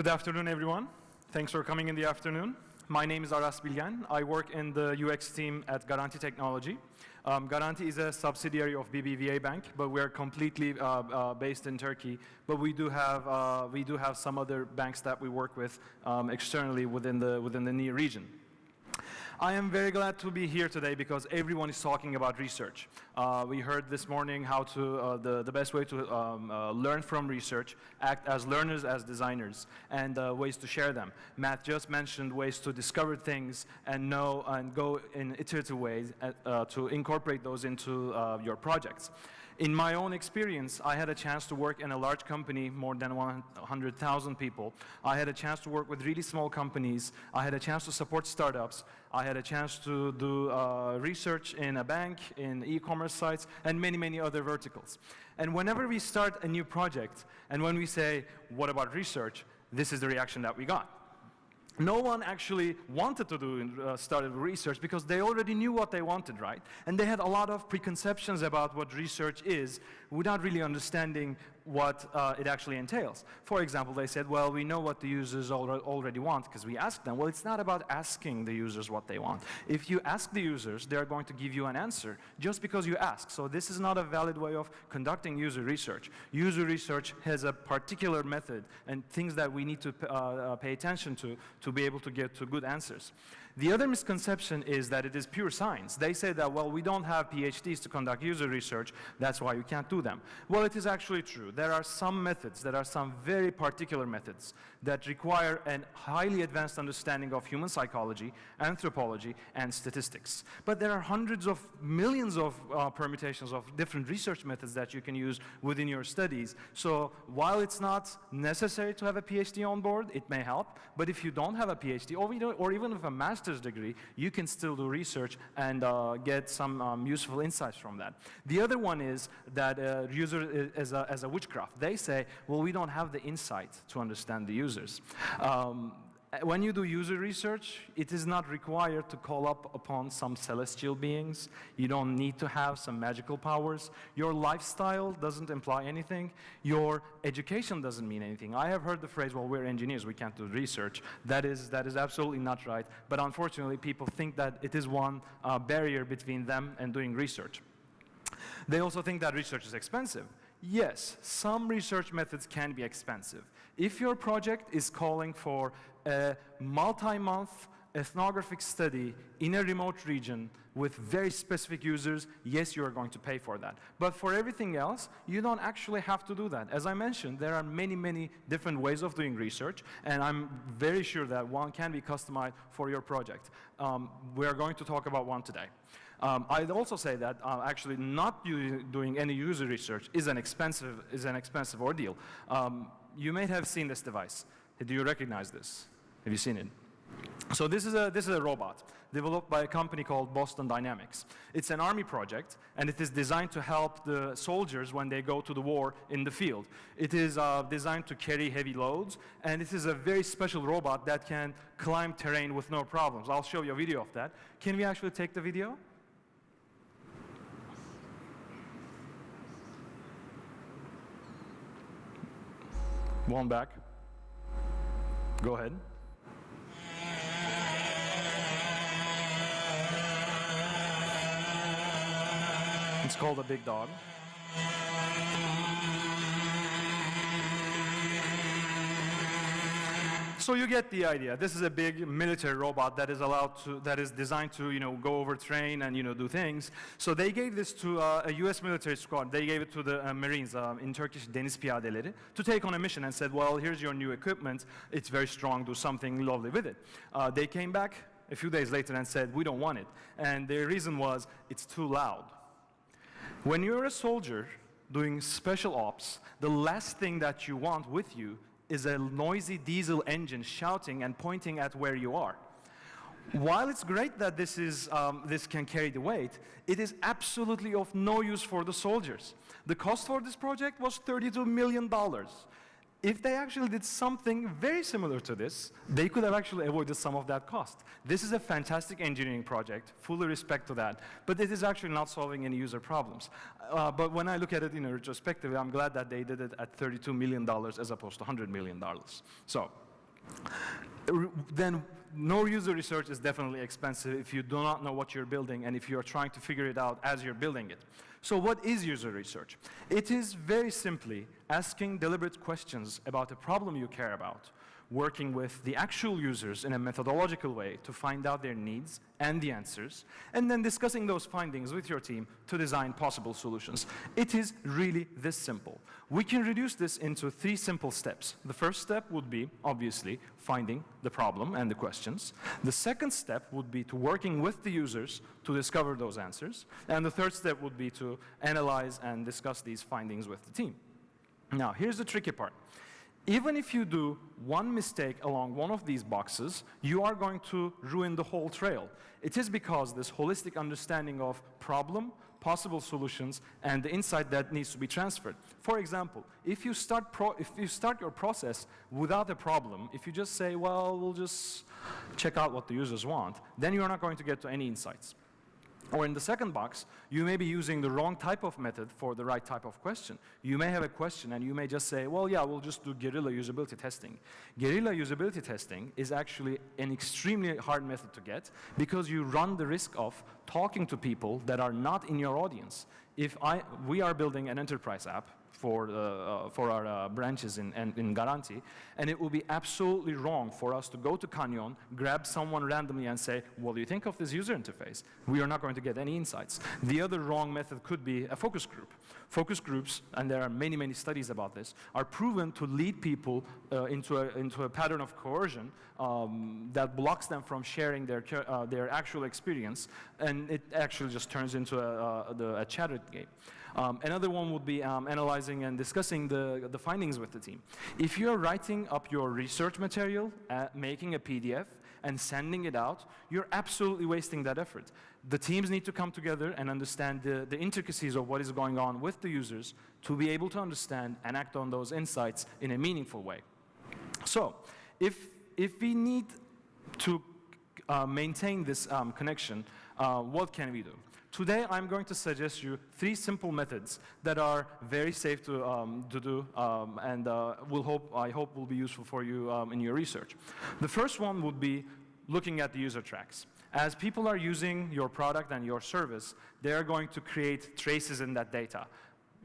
Good afternoon, everyone. Thanks for coming in the afternoon. My name is ARAS Bilgen. I work in the UX team at Garanti Technology. Garanti is a subsidiary of BBVA Bank, but we're completely based in Turkey. But we do have some other banks that we work with externally within the NEAR region. I am very glad to be here today because everyone is talking about research. We heard this morning how to, the best way to learn from research, act as learners, as designers, and ways to share them. Matt just mentioned ways to discover things and know and go in iterative ways to incorporate those into your projects. In my own experience, I had a chance to work in a large company, more than 100,000 people. I had a chance to work with really small companies. I had a chance to support startups. I had a chance to do research in a bank, in e-commerce sites, and many, many other verticals. And whenever we start a new project, and when we say, what about research, this is the reaction that we got. No one actually wanted to start research because they already knew what they wanted, right? And they had a lot of preconceptions about what research is without really understanding what it actually entails. For example, they said, well, we know what the users already want because we asked them. Well, it's not about asking the users what they want. If you ask the users, they're going to give you an answer just because you ask. So this is not a valid way of conducting user research. User research has a particular method and things that we need to pay attention to be able to get to good answers. The other misconception is that it is pure science. They say that, well, we don't have PhDs to conduct user research, that's why you can't do them. Well, it is actually true. There are some methods, there are some very particular methods that require a highly advanced understanding of human psychology, anthropology, and statistics. But there are hundreds of millions of permutations of different research methods that you can use within your studies. So while it's not necessary to have a PhD on board, it may help. But if you don't have a PhD, or even with a master's degree, you can still do research and get some useful insights from that. The other one is that user as a witchcraft. They say, well, we don't have the insight to understand the users. When you do user research, it is not required to call up upon some celestial beings. You don't need to have some magical powers. Your lifestyle doesn't imply anything. Your education doesn't mean anything. I have heard the phrase, well, we're engineers, we can't do research. That is absolutely not right. But unfortunately, people think that it is one barrier between them and doing research. They also think that research is expensive. Yes, some research methods can be expensive. If your project is calling for a multi-month ethnographic study in a remote region with very specific users, yes, you are going to pay for that. But for everything else, you don't actually have to do that. As I mentioned, there are many, many different ways of doing research, and I'm very sure that one can be customized for your project. We are going to talk about one today. I'd also say that actually not doing any user research is an expensive ordeal. You may have seen this device. Do you recognize this? Have you seen it? So this is a robot developed by a company called Boston Dynamics. It's an army project, and it is designed to help the soldiers when they go to the war in the field. It is designed to carry heavy loads, and it is a very special robot that can climb terrain with no problems. I'll show you a video of that. Can we actually take the video? One back. Go ahead. It's called a big dog. So you get the idea. This is a big military robot that is designed to, go over terrain and, do things. So they gave this to a US military squad. They gave it to the Marines, in Turkish Deniz Piyadeleri, to take on a mission and said, well, here's your new equipment. It's very strong. Do something lovely with it. They came back a few days later and said, we don't want it. And their reason was, it's too loud. When you're a soldier doing special ops, the last thing that you want with you is a noisy diesel engine shouting and pointing at where you are. While it's great that this can carry the weight, it is absolutely of no use for the soldiers. The cost for this project was $32 million. If they actually did something very similar to this, they could have actually avoided some of that cost. This is a fantastic engineering project, fully respect to that, but it is actually not solving any user problems. But when I look at it in a retrospective, I'm glad that they did it at $32 million as opposed to $100 million. So, then no user research is definitely expensive if you do not know what you're building and if you're trying to figure it out as you're building it. So what is user research? It is very simply asking deliberate questions about a problem you care about, working with the actual users in a methodological way to find out their needs and the answers, and then discussing those findings with your team to design possible solutions. It is really this simple. We can reduce this into 3 simple steps. The first step would be, obviously, finding the problem and the questions. The second step would be to working with the users to discover those answers. And the third step would be to analyze and discuss these findings with the team. Now, here's the tricky part. Even if you do one mistake along one of these boxes, you are going to ruin the whole trail. It is because this holistic understanding of problem, possible solutions, and the insight that needs to be transferred. For example, if you start your process without a problem, if you just say, well, we'll just check out what the users want, then you're not going to get to any insights. Or in the second box, you may be using the wrong type of method for the right type of question. You may have a question and you may just say, well, yeah, we'll just do guerrilla usability testing. Guerrilla usability testing is actually an extremely hard method to get because you run the risk of talking to people that are not in your audience. We are building an enterprise app for our branches in Garanti, and it will be absolutely wrong for us to go to Canyon, grab someone randomly and say, what do you think of this user interface? We are not going to get any insights. The other wrong method could be a focus group. Focus groups, and there are many, many studies about this, are proven to lead people into a pattern of coercion that blocks them from sharing their actual experience, and it actually just turns into a chatter game. Another one would be analyzing and discussing the findings with the team. If you're writing up your research material, making a PDF, and sending it out, you're absolutely wasting that effort. The teams need to come together and understand the intricacies of what is going on with the users to be able to understand and act on those insights in a meaningful way. So, if we need to maintain this connection, what can we do? Today, I'm going to suggest you 3 simple methods that are very safe to do and I hope will be useful for you in your research. The first one would be looking at the user tracks. As people are using your product and your service, they are going to create traces in that data.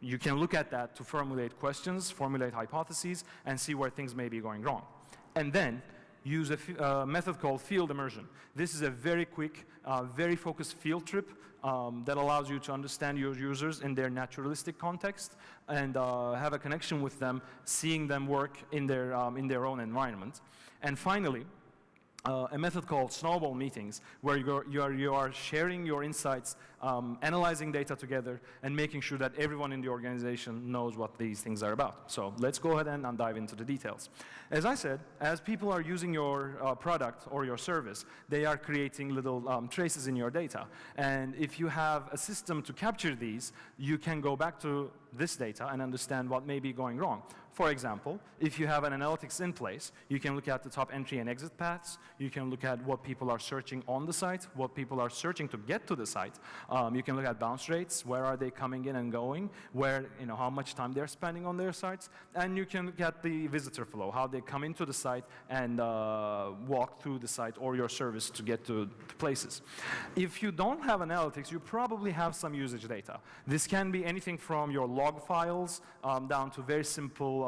You can look at that to formulate questions, formulate hypotheses, and see where things may be going wrong. And then, use a method called field immersion. This is a very quick, very focused field trip that allows you to understand your users in their naturalistic context and have a connection with them, seeing them work in their own environment. And finally, a method called snowball meetings, where you are sharing your insights, analyzing data together, and making sure that everyone in the organization knows what these things are about. So let's go ahead and dive into the details. As I said, as people are using your product or your service, they are creating little traces in your data. And if you have a system to capture these, you can go back to this data and understand what may be going wrong. For example, if you have an analytics in place, you can look at the top entry and exit paths. You can look at what people are searching on the site, what people are searching to get to the site. You can look at bounce rates, where are they coming in and going, how much time they're spending on their sites, and you can look at the visitor flow, how they come into the site and walk through the site or your service to get to places. If you don't have analytics, you probably have some usage data. This can be anything from your log files down to very simple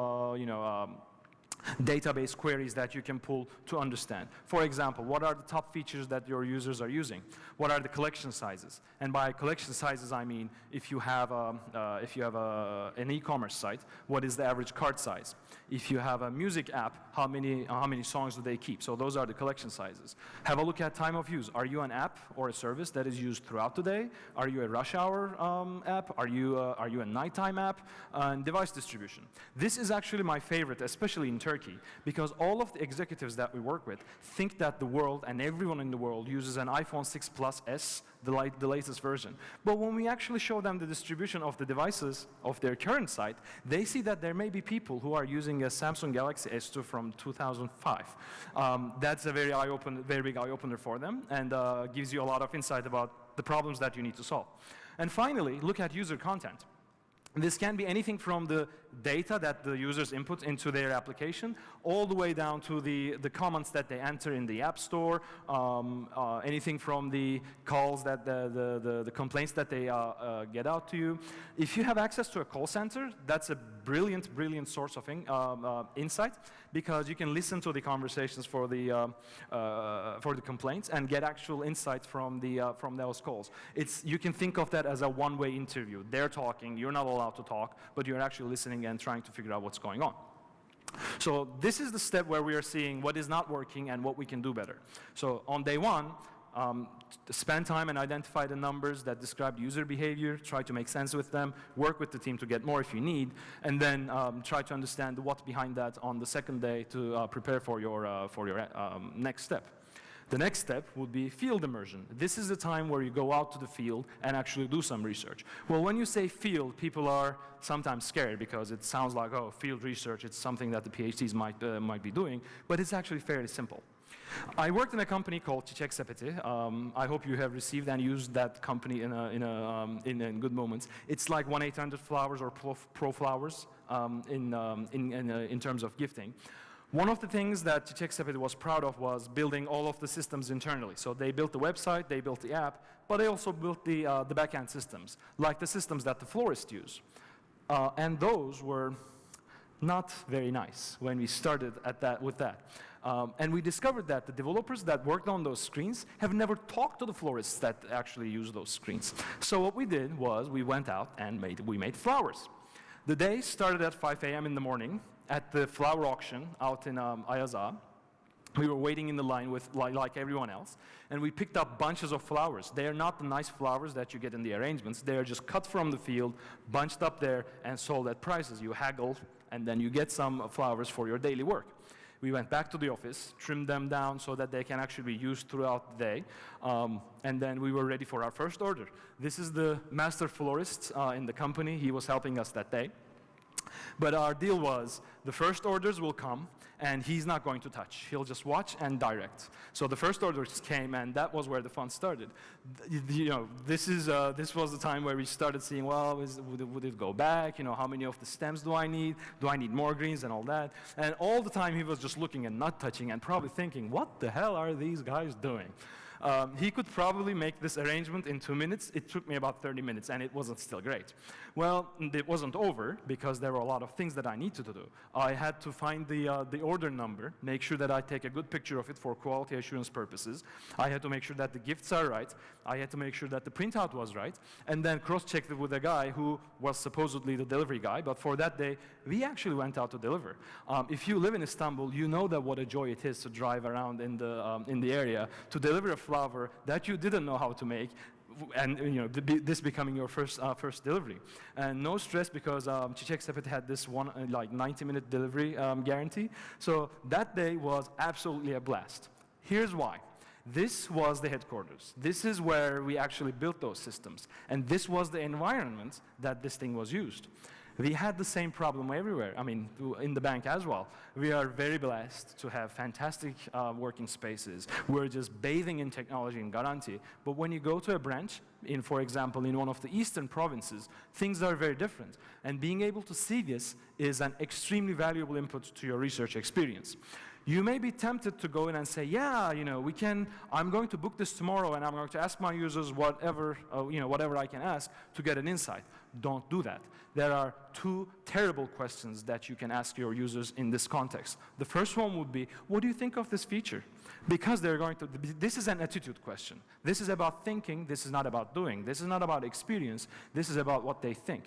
database queries that you can pull to understand. For example, what are the top features that your users are using? What are the collection sizes? And by collection sizes, I mean if you have an e-commerce site, what is the average cart size? If you have a music app, how many songs do they keep? So those are the collection sizes. Have a look at time of use. Are you an app or a service that is used throughout the day? Are you a rush hour app? Are you a nighttime app? And device distribution. This is actually my favorite, especially in Turkey, because all of the executives that we work with think that the world and everyone in the world uses an iPhone 6 Plus S, the latest version. But when we actually show them the distribution of the devices of their current site, they see that there may be people who are using a Samsung Galaxy S2 from 2005. That's a very big eye-opener for them, and gives you a lot of insight about the problems that you need to solve. And finally, look at user content. This can be anything from the data that the users input into their application, all the way down to the comments that they enter in the App Store, anything from the calls that the complaints that they get out to you. If you have access to a call center, that's a brilliant, brilliant source of insight, because you can listen to the conversations for the complaints and get actual insights from those calls. You can think of that as a one-way interview. They're talking, you're not allowed to talk, but you're actually listening and trying to figure out what's going on. So this is the step where we are seeing what is not working and what we can do better. So on day one, spend time and identify the numbers that describe user behavior, try to make sense with them, work with the team to get more if you need, and then try to understand what's behind that on the second day to prepare for your next step. The next step would be field immersion. This is the time where you go out to the field and actually do some research. Well, when you say field, people are sometimes scared because it sounds like, oh, field research, it's something that the PhDs might be doing, but it's actually fairly simple. I worked in a company called Çiçek Sepeti. I hope you have received and used that company in good moments. It's like 1-800-Flowers or Pro Flowers in terms of gifting. One of the things that Çiçek Sepeti was proud of was building all of the systems internally. So they built the website, they built the app, but they also built the back-end systems, like the systems that the florists use. And those were not very nice when we started with that. And we discovered that the developers that worked on those screens have never talked to the florists that actually use those screens. So what we did was we went out and we made flowers. The day started at 5 a.m. in the morning at the flower auction out in Ayaza. We were waiting in the line with like everyone else, and we picked up bunches of flowers. They are not the nice flowers that you get in the arrangements. They are just cut from the field, bunched up there, and sold at prices. You haggle, and then you get some flowers for your daily work. We went back to the office, trimmed them down so that they can actually be used throughout the day, and then we were ready for our first order. This is the master florist in the company. He was helping us that day. But our deal was the first orders will come, and he's not going to touch. He'll just watch and direct. So the first orders came, and that was where the fun started. You know, this was the time where we started seeing, well, would it go back? You know, how many of the stems do I need? Do I need more greens and all that? And all the time he was just looking and not touching and probably thinking, what the hell are these guys doing? He could probably make this arrangement in 2 minutes. It took me about 30 minutes, and it wasn't still great. Well, it wasn't over, because there were a lot of things that I needed to do. I had to find the order number, make sure that I take a good picture of it for quality assurance purposes. I had to make sure that the gifts are right. I had to make sure that the printout was right, and then cross-checked it with a guy who was supposedly the delivery guy, but for that day, we actually went out to deliver. If you live in Istanbul, you know that what a joy it is to drive around in the area to deliver a flower that you didn't know how to make, and you know, this becoming your first delivery. And no stress, because Çiçek Sepeti had this one like 90-minute delivery guarantee. So that day was absolutely a blast. Here's why. This was the headquarters. This is where we actually built those systems. And this was the environment that this thing was used. We had the same problem everywhere, I mean, in the bank as well. We are very blessed to have fantastic working spaces. We're just bathing in technology in Garanti. But when you go to a branch, for example, in one of the eastern provinces, things are very different. And being able to see this is an extremely valuable input to your research experience. You may be tempted to go in and say, yeah, you know, I'm going to book this tomorrow, and I'm going to ask my users whatever I can ask to get an insight. Don't do that. There are two terrible questions that you can ask your users in this context. The first one would be, what do you think of this feature? Because this is an attitude question. This is about thinking, this is not about doing. This is not about experience, this is about what they think.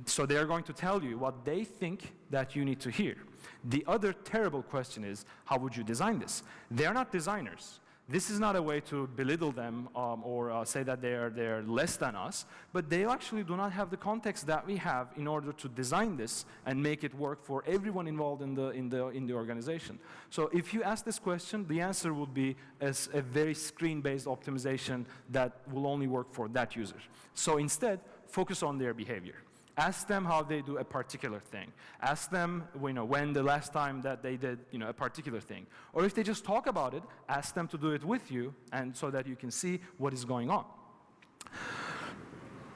So they're going to tell you what they think that you need to hear. The other terrible question is, how would you design this? They're not designers. This is not a way to belittle them or say that they're less than us, but they actually do not have the context that we have in order to design this and make it work for everyone involved in the organization. So if you ask this question, the answer would be as a very screen-based optimization that will only work for that user. So instead, focus on their behavior. Ask them how they do a particular thing. Ask them, you know, when the last time that they did, you know, a particular thing. Or if they just talk about it, ask them to do it with you, and so that you can see what is going on.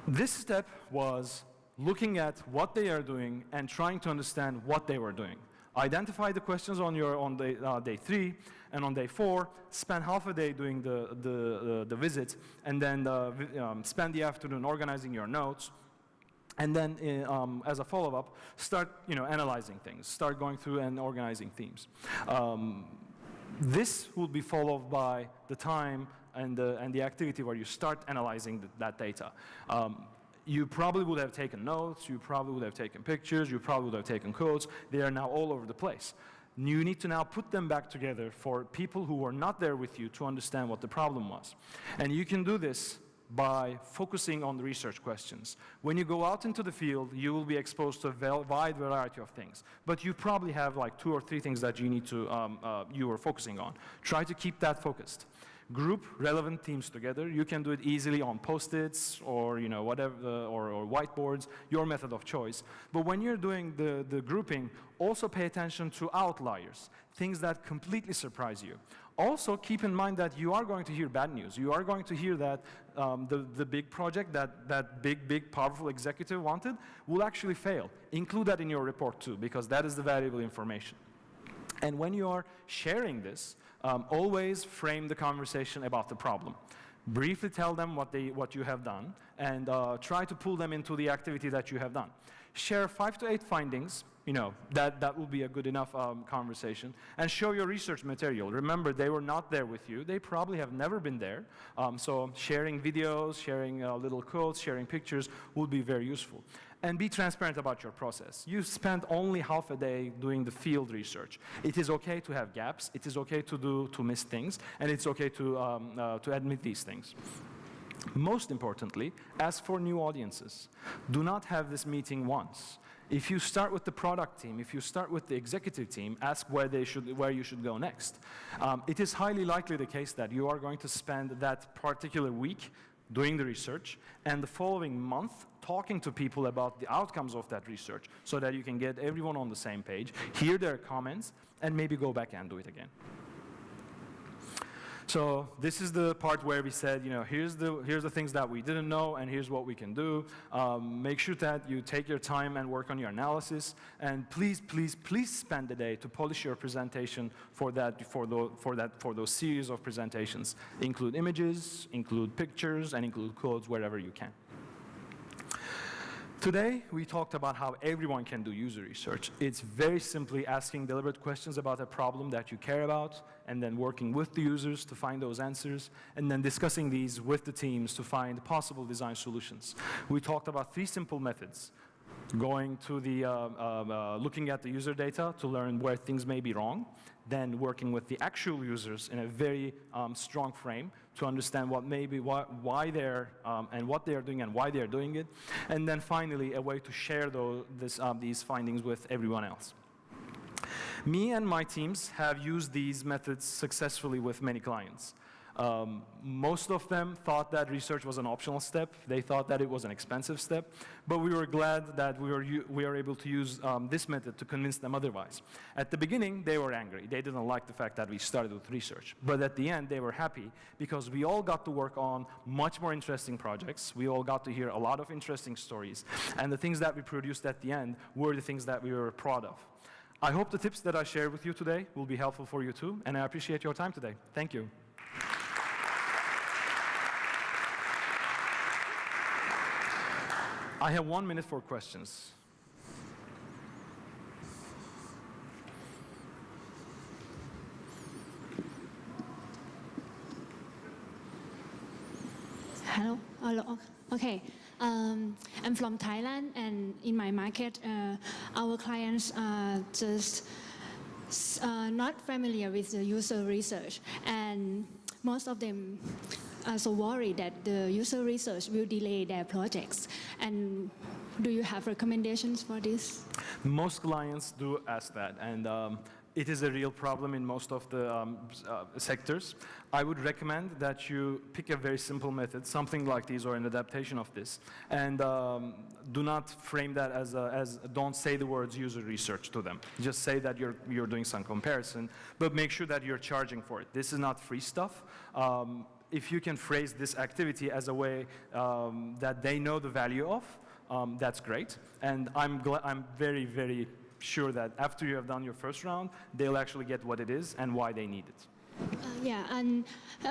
This step was looking at what they are doing and trying to understand what they were doing. Identify the questions on day 3, and on day 4, spend half a day doing the visit, and then spend the afternoon organizing your notes. And then, as a follow-up, start analyzing things, start going through and organizing themes. This will be followed by the time and the activity where you start analyzing that data. You probably would have taken notes, you probably would have taken pictures, you probably would have taken codes. They are now all over the place. You need to now put them back together for people who were not there with you to understand what the problem was. And you can do this by focusing on the research questions. When you go out into the field, you will be exposed to a wide variety of things. But you probably have like 2 or 3 things that you need to, you are focusing on. Try to keep that focused. Group relevant teams together. You can do it easily on Post-its or whatever, or whiteboards, your method of choice. But when you're doing the grouping, also pay attention to outliers, things that completely surprise you. Also keep in mind that you are going to hear bad news. You are going to hear that the big project that big powerful executive wanted will actually fail. Include that in your report too, because that is the valuable information. And when you are sharing this, always frame the conversation about the problem. Briefly tell them what you have done, and try to pull them into the activity that you have done. Share 5 to 8 findings, that will be a good enough conversation, and show your research material. Remember, they were not there with you. They probably have never been there. So sharing videos, sharing little codes, sharing pictures would be very useful. And be transparent about your process. You spent only half a day doing the field research. It is okay to have gaps. It is okay to miss things, and it's okay to admit these things. Most importantly, ask for new audiences. Do not have this meeting once. If you start with the product team, if you start with the executive team, ask where you should go next. It is highly likely the case that you are going to spend that particular week doing the research, and the following month talking to people about the outcomes of that research so that you can get everyone on the same page, hear their comments, and maybe go back and do it again. So this is the part where we said, here's the things that we didn't know, and here's what we can do. Make sure that you take your time and work on your analysis, and please spend the day to polish your presentation for those series of presentations. Include images, include pictures, and include codes wherever you can. Today, we talked about how everyone can do user research. It's very simply asking deliberate questions about a problem that you care about, and then working with the users to find those answers, and then discussing these with the teams to find possible design solutions. We talked about 3 simple methods. Going to looking at the user data to learn where things may be wrong, then working with the actual users in a very strong frame to understand why they're and what they are doing and why they are doing it, and then finally a way to share these findings with everyone else. Me and my teams have used these methods successfully with many clients. Most of them thought that research was an optional step. They thought that it was an expensive step. But we were glad that we were able to use this method to convince them otherwise. At the beginning, they were angry. They didn't like the fact that we started with research. But at the end, they were happy because we all got to work on much more interesting projects. We all got to hear a lot of interesting stories. And the things that we produced at the end were the things that we were proud of. I hope the tips that I shared with you today will be helpful for you too. And I appreciate your time today. Thank you. I have 1 minute for questions. Hello. Okay. I'm from Thailand, and in my market, our clients are just not familiar with the user research, and most of them are so worried that the user research will delay their projects. And do you have recommendations for this? Most clients do ask that, and it is a real problem in most of the sectors. I would recommend that you pick a very simple method, something like this or an adaptation of this, and do not frame that as don't say the words user research to them. Just say that you're doing some comparison, but make sure that you're charging for it. This is not free stuff. If you can phrase this activity as a way that they know the value of, that's great. And I'm very, very sure that after you have done your first round, they'll actually get what it is and why they need it. Yeah, and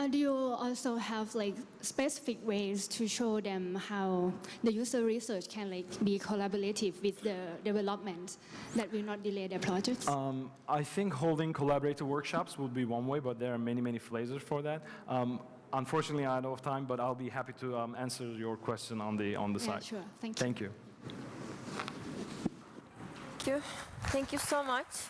do you also have like specific ways to show them how the user research can like be collaborative with the development that will not delay their projects? I think holding collaborative workshops would be one way, but there are many, many flavors for that. Unfortunately, I don't have time, but I'll be happy to answer your question on the side. Sure. Thank you. Thank you. Thank you so much.